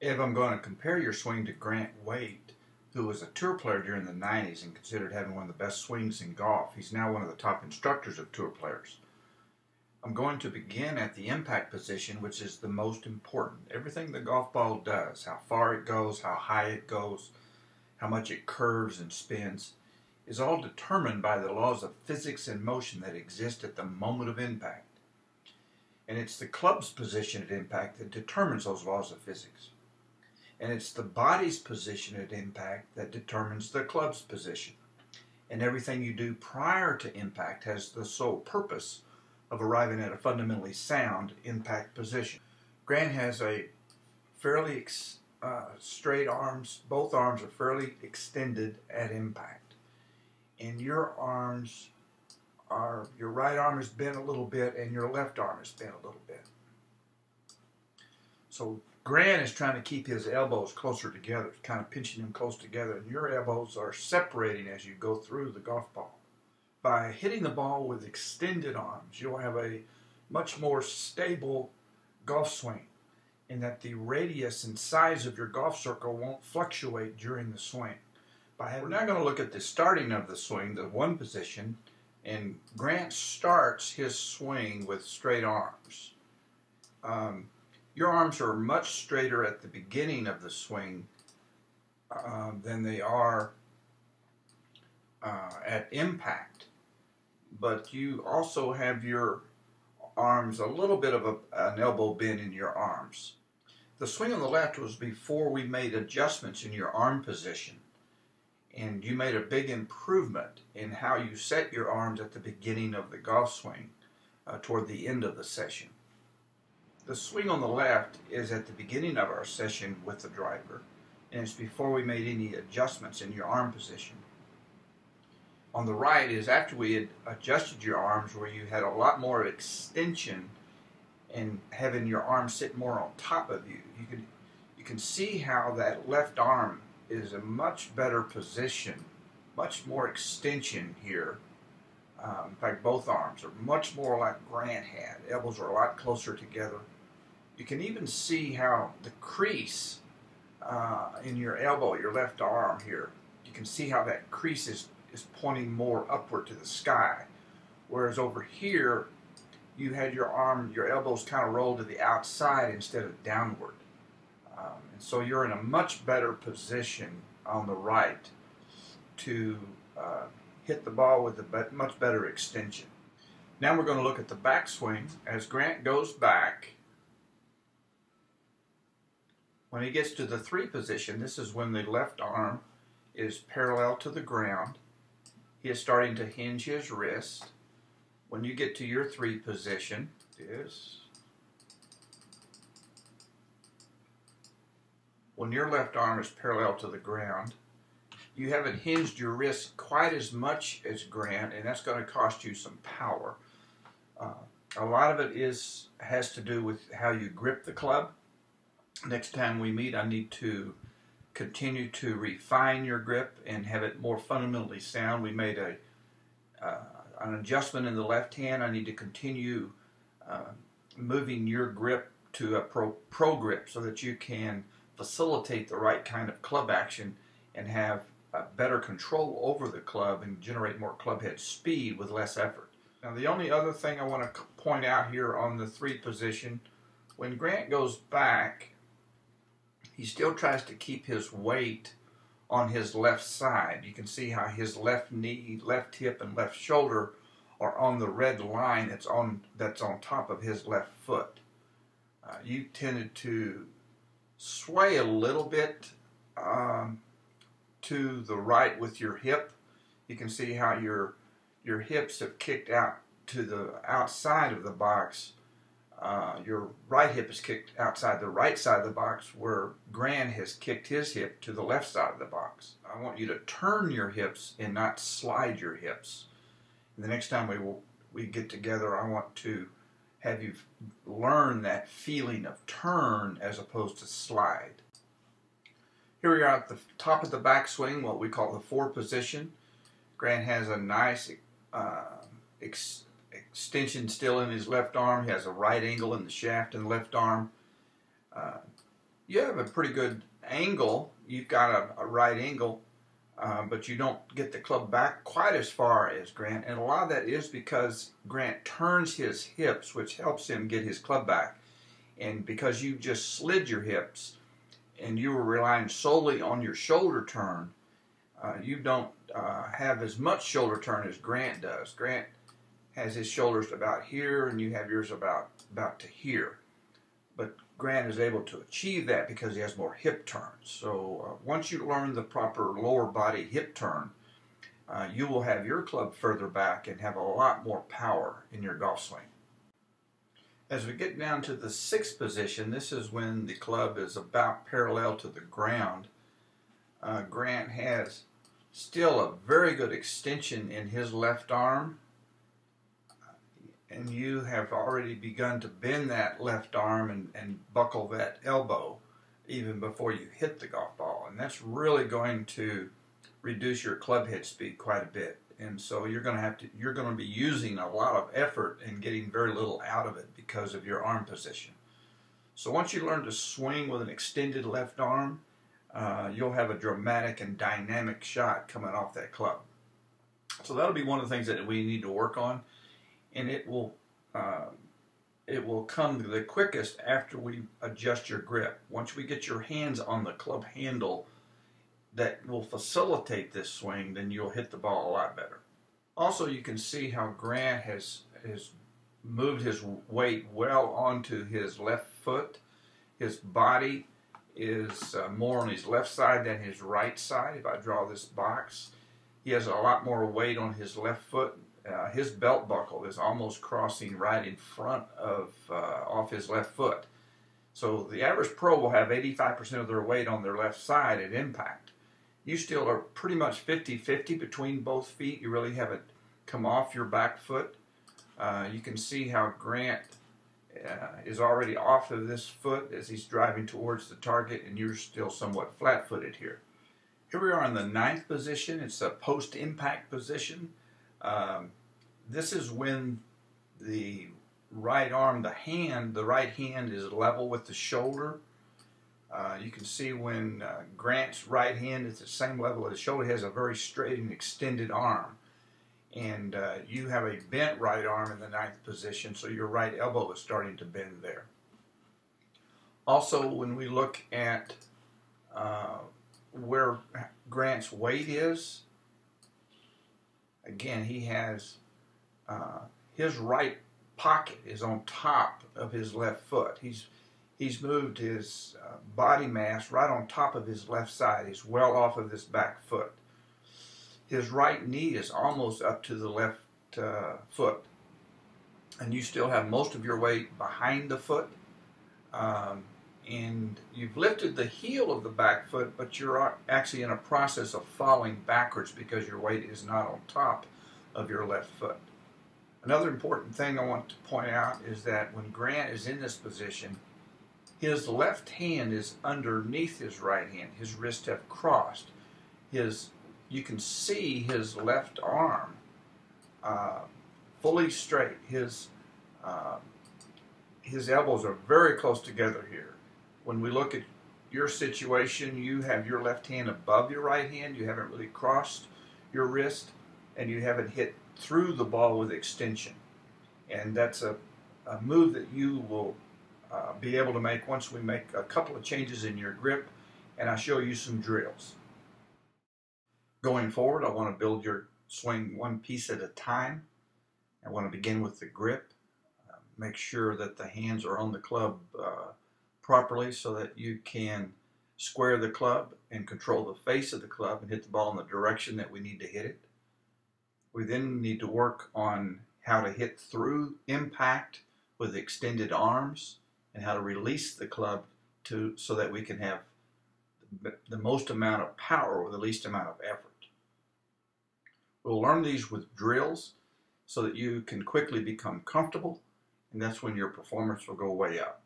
If I'm going to compare your swing to Grant Waite, who was a tour player during the 90s and considered having one of the best swings in golf, he's now one of the top instructors of tour players. I'm going to begin at the impact position, which is the most important. Everything the golf ball does, how far it goes, how high it goes, how much it curves and spins, is all determined by the laws of physics and motion that exist at the moment of impact. And it's the club's position at impact that determines those laws of physics. And it's the body's position at impact that determines the club's position. And everything you do prior to impact has the sole purpose of arriving at a fundamentally sound impact position. Grant has a fairly straight arms. Both arms are fairly extended at impact. And your right arm is bent a little bit and your left arm is bent a little bit. So Grant is trying to keep his elbows closer together, kind of pinching them close together, and your elbows are separating as you go through the golf ball. By hitting the ball with extended arms, you'll have a much more stable golf swing in that the radius and size of your golf circle won't fluctuate during the swing. We're now going to look at the starting of the swing, the one position, and Grant starts his swing with straight arms. Your arms are much straighter at the beginning of the swing than they are at impact, but you also have your arms a little bit of an elbow bend in your arms. The swing on the left was before we made adjustments in your arm position, and you made a big improvement in how you set your arms at the beginning of the golf swing toward the end of the session. The swing on the left is at the beginning of our session with the driver, and it's before we made any adjustments in your arm position. On the right is after we had adjusted your arms, where you had a lot more extension and having your arm sit more on top of you. You can see how that left arm is a much better position, much more extension here. In fact, both arms are much more like Grant had. Elbows are a lot closer together. You can even see how the crease in your elbow, your left arm here, you can see how that crease is pointing more upward to the sky. Whereas over here, you had your elbows kind of rolled to the outside instead of downward. And so you're in a much better position on the right to hit the ball with a much better extension. Now we're going to look at the backswing. As Grant goes back, when he gets to the 3 position, this is when the left arm is parallel to the ground. He is starting to hinge his wrist. When you get to your 3 position, when your left arm is parallel to the ground, you haven't hinged your wrist quite as much as Grant, and that's going to cost you some power. A lot of it has to do with how you grip the club. Next time we meet, I need to continue to refine your grip and have it more fundamentally sound. We made an adjustment in the left hand. I need to continue moving your grip to a pro grip so that you can facilitate the right kind of club action and have better control over the club and generate more club head speed with less effort. Now, the only other thing I want to point out here on the 3 position, when Grant goes back, he still tries to keep his weight on his left side. You can see how his left knee, left hip, and left shoulder are on the red line that's on top of his left foot. You tended to sway a little bit to the right with your hip. You can see how your hips have kicked out to the outside of the box. Your right hip is kicked outside the right side of the box, where Grant has kicked his hip to the left side of the box. I want you to turn your hips and not slide your hips. And the next time we get together, I want to have you learn that feeling of turn as opposed to slide. Here we are at the top of the backswing, what we call the 4 position. Grant has a nice extension still in his left arm. He has a right angle in the shaft in the left arm. you have a pretty good angle. You've got a right angle, but you don't get the club back quite as far as Grant. And a lot of that is because Grant turns his hips, which helps him get his club back. And because you just slid your hips and you were relying solely on your shoulder turn, you don't have as much shoulder turn as Grant does. Grant has his shoulders about here, and you have yours about to here. But Grant is able to achieve that because he has more hip turns. So once you learn the proper lower body hip turn, you will have your club further back and have a lot more power in your golf swing. As we get down to the sixth position, this is when the club is about parallel to the ground. Grant has still a very good extension in his left arm, and you have already begun to bend that left arm and buckle that elbow even before you hit the golf ball, and that's really going to reduce your club head speed quite a bit. And so you're going to be using a lot of effort and getting very little out of it because of your arm position. So once you learn to swing with an extended left arm, you'll have a dramatic and dynamic shot coming off that club. So that'll be one of the things that we need to work on, and it will come the quickest after we adjust your grip. Once we get your hands on the club handle that will facilitate this swing, then you'll hit the ball a lot better. Also, you can see how Grant has moved his weight well onto his left foot. His body is more on his left side than his right side. If I draw this box, he has a lot more weight on his left foot. His belt buckle is almost crossing right in front of off his left foot. So the average pro will have 85% of their weight on their left side at impact. You still are pretty much 50-50 between both feet. You really haven't come off your back foot. You can see how Grant is already off of this foot as he's driving towards the target, and you're still somewhat flat-footed here. Here we are in the ninth position. It's a post-impact position. This is when the right arm, the right hand is level with the shoulder. You can see when Grant's right hand is the same level as the shoulder. He has a very straight and extended arm. And you have a bent right arm in the ninth position, so your right elbow is starting to bend there. Also, when we look at where Grant's weight is, again, he has his right pocket is on top of his left foot. He's moved his body mass right on top of his left side. He's well off of this back foot. His right knee is almost up to the left foot. And you still have most of your weight behind the foot. And you've lifted the heel of the back foot, but you're actually in a process of falling backwards because your weight is not on top of your left foot. Another important thing I want to point out is that when Grant is in this position, his left hand is underneath his right hand. His wrists have crossed. You can see his left arm fully straight. His elbows are very close together here. When we look at your situation, you have your left hand above your right hand. You haven't really crossed your wrist, and you haven't hit through the ball with extension. And that's a move that you will be able to make once we make a couple of changes in your grip, and I show you some drills. Going forward, I want to build your swing one piece at a time. I want to begin with the grip. Make sure that the hands are on the club properly so that you can square the club and control the face of the club and hit the ball in the direction that we need to hit it. We then need to work on how to hit through impact with extended arms and how to release the club so that we can have the most amount of power with the least amount of effort. We'll learn these with drills so that you can quickly become comfortable, and that's when your performance will go way up.